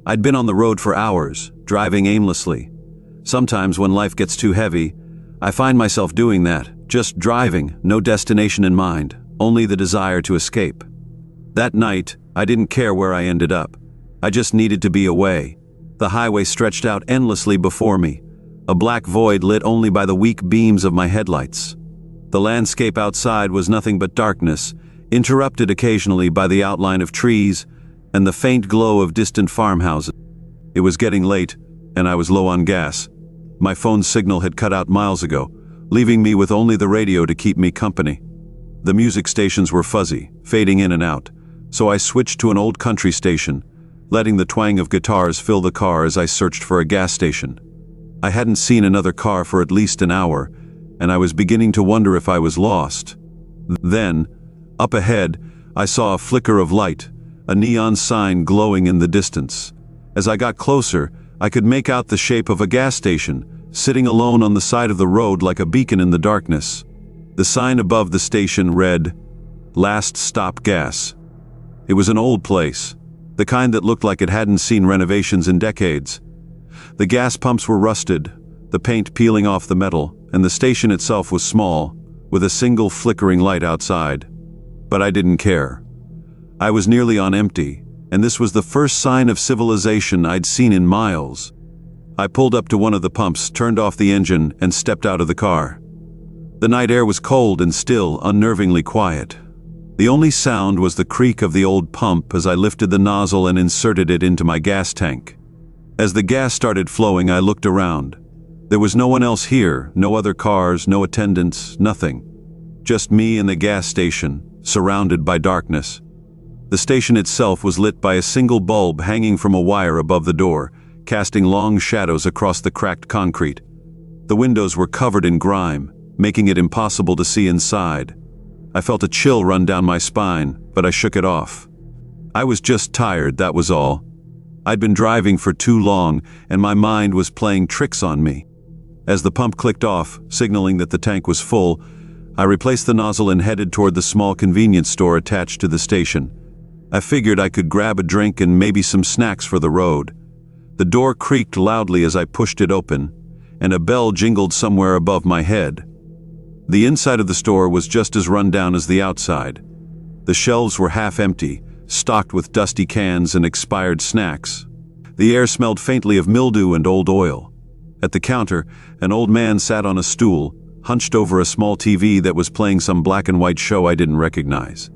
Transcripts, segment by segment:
I'd been on the road for hours, driving aimlessly. Sometimes when life gets too heavy, I find myself doing that, just driving, no destination in mind, only the desire to escape. That night, I didn't care where I ended up. I just needed to be away. The highway stretched out endlessly before me, a black void lit only by the weak beams of my headlights. The landscape outside was nothing but darkness, interrupted occasionally by the outline of trees and the faint glow of distant farmhouses. It was getting late, and I was low on gas. My phone's signal had cut out miles ago, leaving me with only the radio to keep me company. The music stations were fuzzy, fading in and out, so I switched to an old country station, letting the twang of guitars fill the car as I searched for a gas station. I hadn't seen another car for at least an hour, and I was beginning to wonder if I was lost. Then, up ahead, I saw a flicker of light, a neon sign glowing in the distance. As I got closer, I could make out the shape of a gas station, sitting alone on the side of the road like a beacon in the darkness. The sign above the station read, "Last Stop Gas." It was an old place, the kind that looked like it hadn't seen renovations in decades. The gas pumps were rusted, the paint peeling off the metal, and the station itself was small, with a single flickering light outside. But I didn't care. I was nearly on empty, and this was the first sign of civilization I'd seen in miles. I pulled up to one of the pumps, turned off the engine, and stepped out of the car. The night air was cold and still, unnervingly quiet. The only sound was the creak of the old pump as I lifted the nozzle and inserted it into my gas tank. As the gas started flowing, I looked around. There was no one else here, no other cars, no attendants, nothing. Just me and the gas station, surrounded by darkness. The station itself was lit by a single bulb hanging from a wire above the door, casting long shadows across the cracked concrete. The windows were covered in grime, making it impossible to see inside. I felt a chill run down my spine, but I shook it off. I was just tired, that was all. I'd been driving for too long, and my mind was playing tricks on me. As the pump clicked off, signaling that the tank was full, I replaced the nozzle and headed toward the small convenience store attached to the station. I figured I could grab a drink and maybe some snacks for the road. The door creaked loudly as I pushed it open, and a bell jingled somewhere above my head. The inside of the store was just as run down as the outside. The shelves were half empty, stocked with dusty cans and expired snacks. The air smelled faintly of mildew and old oil. At the counter, an old man sat on a stool, hunched over a small TV that was playing some black and white show I didn't recognize.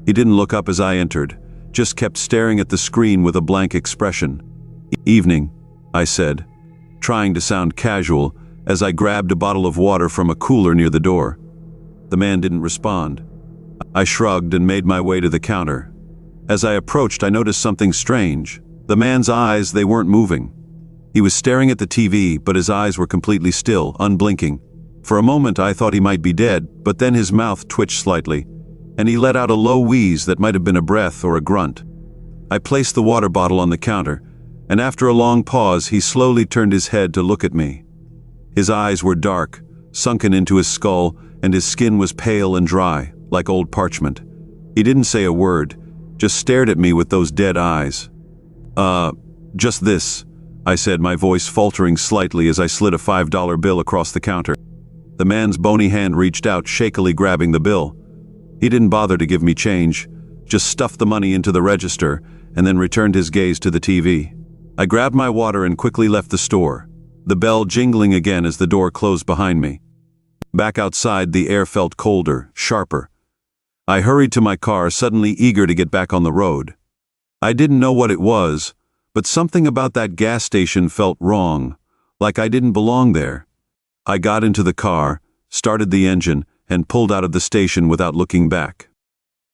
He didn't look up as I entered, just kept staring at the screen with a blank expression. "Evening," I said, trying to sound casual as I grabbed a bottle of water from a cooler near the door. The man didn't respond. I shrugged and made my way to the counter. As I approached, I noticed something strange. The man's eyes, they weren't moving. He was staring at the TV, but his eyes were completely still, unblinking. For a moment I thought he might be dead, but then his mouth twitched slightly, and he let out a low wheeze that might have been a breath or a grunt. I placed the water bottle on the counter, and after a long pause he slowly turned his head to look at me. His eyes were dark, sunken into his skull, and his skin was pale and dry, like old parchment. He didn't say a word, just stared at me with those dead eyes. Just this," I said, my voice faltering slightly as I slid a $5 bill across the counter. The man's bony hand reached out, shakily grabbing the bill. He didn't bother to give me change, just stuffed the money into the register and then returned his gaze to the TV. I grabbed my water and quickly left the store, the bell jingling again as the door closed behind me. Back outside, the air felt colder, sharper. I hurried to my car, suddenly eager to get back on the road. I didn't know what it was, but something about that gas station felt wrong, like I didn't belong there. I got into the car, started the engine, and pulled out of the station without looking back.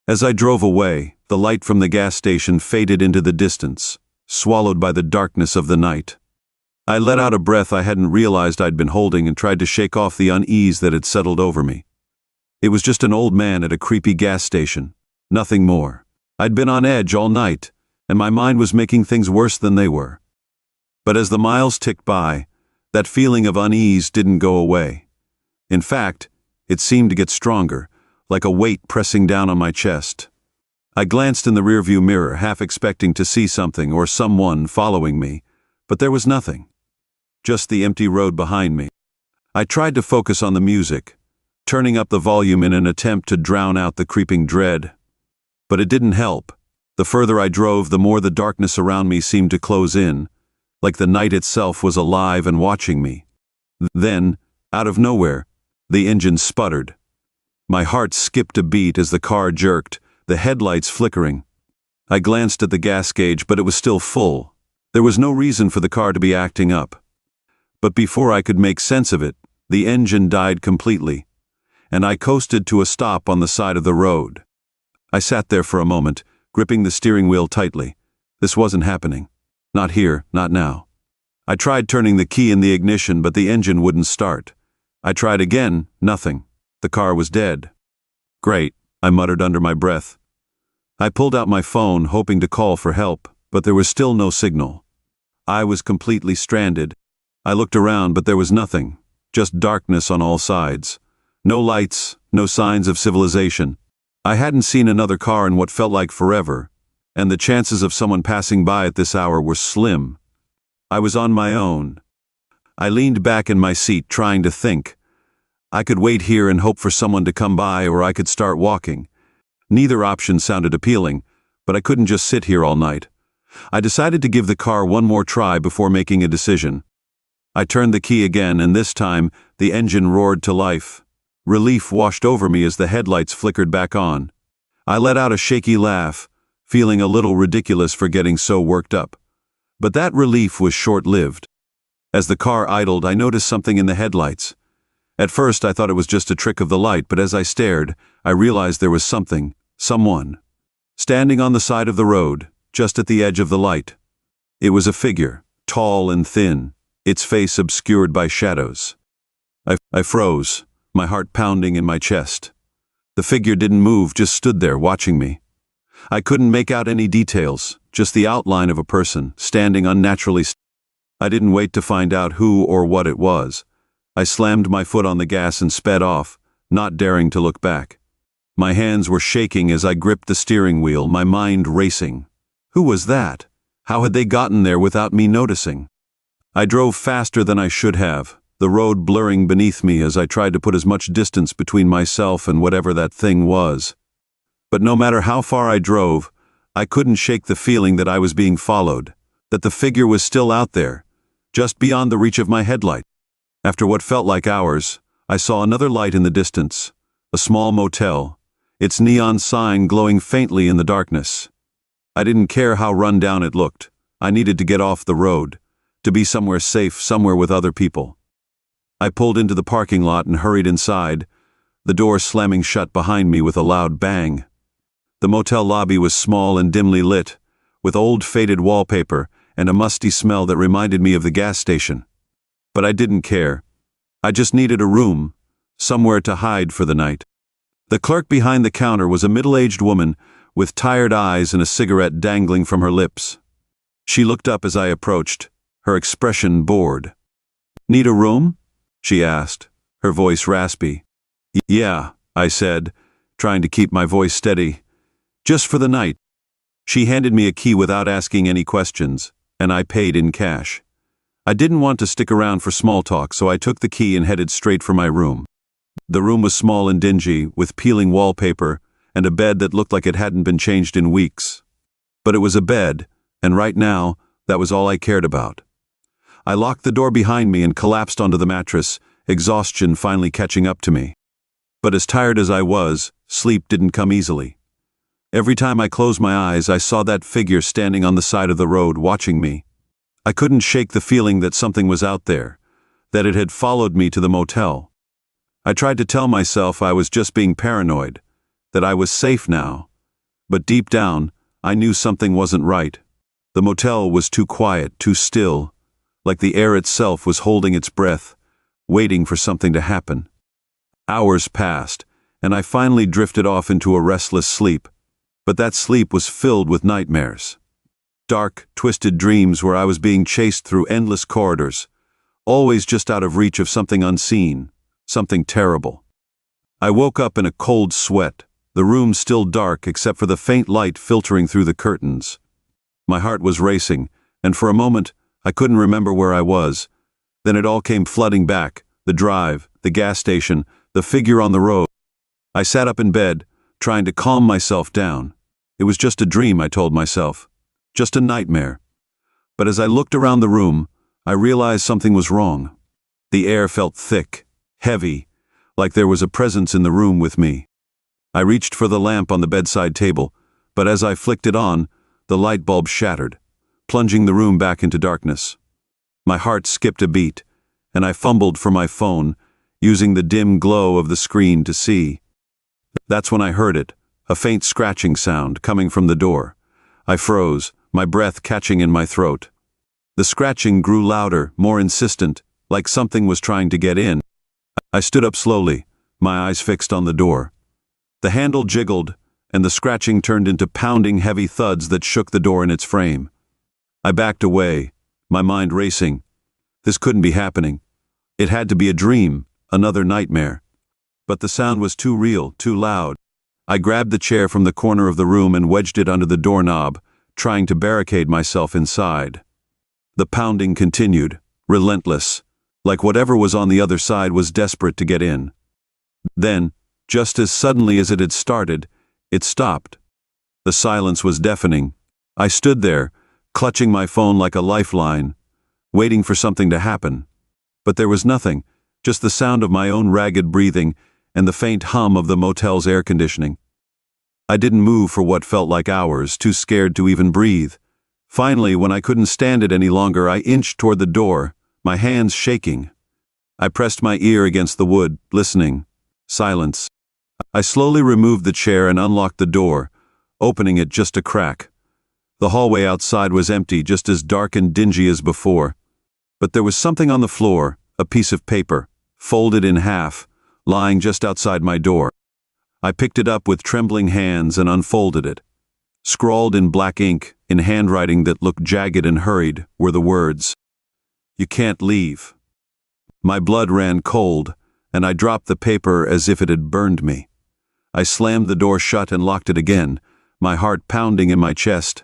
As I drove away, the light from the gas station faded into the distance, swallowed by the darkness of the night. I let out a breath I hadn't realized I'd been holding and tried to shake off the unease that had settled over me. It was just an old man at a creepy gas station, nothing more. I'd been on edge all night, and my mind was making things worse than they were. But as the miles ticked by, that feeling of unease didn't go away. In fact, it seemed to get stronger, like a weight pressing down on my chest. I glanced in the rearview mirror, half expecting to see something or someone following me, but there was nothing. Just the empty road behind me. I tried to focus on the music, turning up the volume in an attempt to drown out the creeping dread. But it didn't help. The further I drove, the more the darkness around me seemed to close in, like the night itself was alive and watching me. Then, out of nowhere, the engine sputtered. My heart skipped a beat as the car jerked, the headlights flickering. I glanced at the gas gauge, but it was still full. There was no reason for the car to be acting up. But before I could make sense of it, the engine died completely, and I coasted to a stop on the side of the road. I sat there for a moment, gripping the steering wheel tightly. This wasn't happening. Not here, not now. I tried turning the key in the ignition, but the engine wouldn't start. I tried again, nothing. The car was dead. Great, I muttered under my breath. I pulled out my phone, hoping to call for help, but there was still no signal. I was completely stranded. I looked around, but there was nothing, just darkness on all sides. No lights, no signs of civilization. I hadn't seen another car in what felt like forever, and the chances of someone passing by at this hour were slim. I was on my own. I leaned back in my seat, trying to think. I could wait here and hope for someone to come by, or I could start walking. Neither option sounded appealing, but I couldn't just sit here all night. I decided to give the car one more try before making a decision. I turned the key again, and this time, the engine roared to life. Relief washed over me as the headlights flickered back on. I let out a shaky laugh, feeling a little ridiculous for getting so worked up. But that relief was short-lived. As the car idled, I noticed something in the headlights. At first, I thought it was just a trick of the light, but as I stared, I realized there was someone, standing on the side of the road, just at the edge of the light. It was a figure, tall and thin, its face obscured by shadows. I froze, my heart pounding in my chest. The figure didn't move, just stood there watching me. I couldn't make out any details, just the outline of a person, standing unnaturally still. I didn't wait to find out who or what it was. I slammed my foot on the gas and sped off, not daring to look back. My hands were shaking as I gripped the steering wheel, my mind racing. Who was that? How had they gotten there without me noticing? I drove faster than I should have, the road blurring beneath me as I tried to put as much distance between myself and whatever that thing was. But no matter how far I drove, I couldn't shake the feeling that I was being followed, that the figure was still out there, just beyond the reach of my headlight. After what felt like hours, I saw another light in the distance, a small motel, its neon sign glowing faintly in the darkness. I didn't care how run down it looked. I needed to get off the road, to be somewhere safe, somewhere with other people. I pulled into the parking lot and hurried inside, the door slamming shut behind me with a loud bang. The motel lobby was small and dimly lit, with old faded wallpaper and a musty smell that reminded me of the gas station. But I didn't care. I just needed a room, somewhere to hide for the night. The clerk behind the counter was a middle-aged woman with tired eyes and a cigarette dangling from her lips. She looked up as I approached, her expression bored. "Need a room?" she asked, her voice raspy. "Yeah," I said, trying to keep my voice steady. "Just for the night." She handed me a key without asking any questions, and I paid in cash. I didn't want to stick around for small talk, so I took the key and headed straight for my room. The room was small and dingy, with peeling wallpaper and a bed that looked like it hadn't been changed in weeks. But it was a bed, and right now, that was all I cared about. I locked the door behind me and collapsed onto the mattress, exhaustion finally catching up to me. But as tired as I was, sleep didn't come easily. Every time I closed my eyes, I saw that figure standing on the side of the road, watching me. I couldn't shake the feeling that something was out there, that it had followed me to the motel. I tried to tell myself I was just being paranoid, that I was safe now. But deep down, I knew something wasn't right. The motel was too quiet, too still, like the air itself was holding its breath, waiting for something to happen. Hours passed, and I finally drifted off into a restless sleep, but that sleep was filled with nightmares. Dark, twisted dreams where I was being chased through endless corridors, always just out of reach of something unseen, something terrible. I woke up in a cold sweat, the room still dark except for the faint light filtering through the curtains. My heart was racing, and for a moment, I couldn't remember where I was. Then it all came flooding back, the drive, the gas station, the figure on the road. I sat up in bed, trying to calm myself down. It was just a dream, I told myself. Just a nightmare. But as I looked around the room, I realized something was wrong. The air felt thick, heavy, like there was a presence in the room with me. I reached for the lamp on the bedside table, but as I flicked it on, the light bulb shattered, plunging the room back into darkness. My heart skipped a beat, and I fumbled for my phone, using the dim glow of the screen to see. That's when I heard it, a faint scratching sound coming from the door. I froze, my breath catching in my throat. The scratching grew louder, more insistent, like something was trying to get in. I stood up slowly, my eyes fixed on the door. The handle jiggled, and the scratching turned into pounding heavy thuds that shook the door in its frame. I backed away, my mind racing. This couldn't be happening. It had to be a dream, another nightmare. But the sound was too real, too loud. I grabbed the chair from the corner of the room and wedged it under the doorknob, trying to barricade myself inside. The pounding continued, relentless, like whatever was on the other side was desperate to get in. Then, just as suddenly as it had started, it stopped. The silence was deafening. I stood there, clutching my phone like a lifeline, waiting for something to happen. But there was nothing, just the sound of my own ragged breathing and the faint hum of the motel's air conditioning. I didn't move for what felt like hours, too scared to even breathe. Finally, when I couldn't stand it any longer, I inched toward the door, my hands shaking. I pressed my ear against the wood, listening. Silence. I slowly removed the chair and unlocked the door, opening it just a crack. The hallway outside was empty, just as dark and dingy as before. But there was something on the floor, a piece of paper, folded in half, lying just outside my door. I picked it up with trembling hands and unfolded it. Scrawled in black ink, in handwriting that looked jagged and hurried, were the words, "You can't leave." My blood ran cold, and I dropped the paper as if it had burned me. I slammed the door shut and locked it again, my heart pounding in my chest.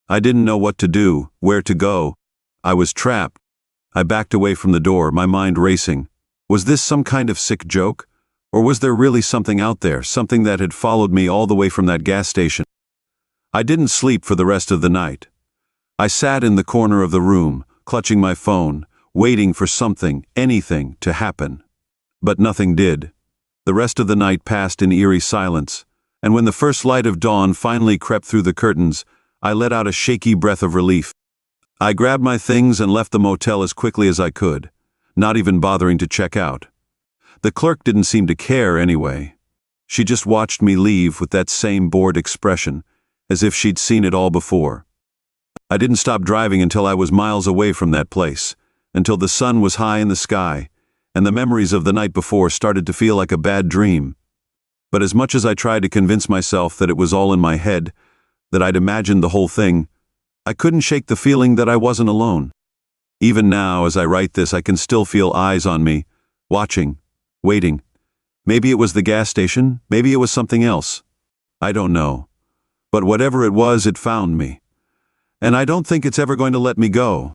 I didn't know what to do, where to go. I was trapped. I backed away from the door, my mind racing. Was this some kind of sick joke? Or was there really something out there, something that had followed me all the way from that gas station? I didn't sleep for the rest of the night. I sat in the corner of the room, clutching my phone, waiting for something, anything, to happen. But nothing did. The rest of the night passed in eerie silence, and when the first light of dawn finally crept through the curtains, I let out a shaky breath of relief. I grabbed my things and left the motel as quickly as I could, not even bothering to check out. The clerk didn't seem to care anyway. She just watched me leave with that same bored expression, as if she'd seen it all before. I didn't stop driving until I was miles away from that place, until the sun was high in the sky, and the memories of the night before started to feel like a bad dream. But as much as I tried to convince myself that it was all in my head, that I'd imagined the whole thing, I couldn't shake the feeling that I wasn't alone. Even now, as I write this, I can still feel eyes on me, watching, waiting. Maybe it was the gas station, maybe it was something else. I don't know. But whatever it was, it found me. And I don't think it's ever going to let me go.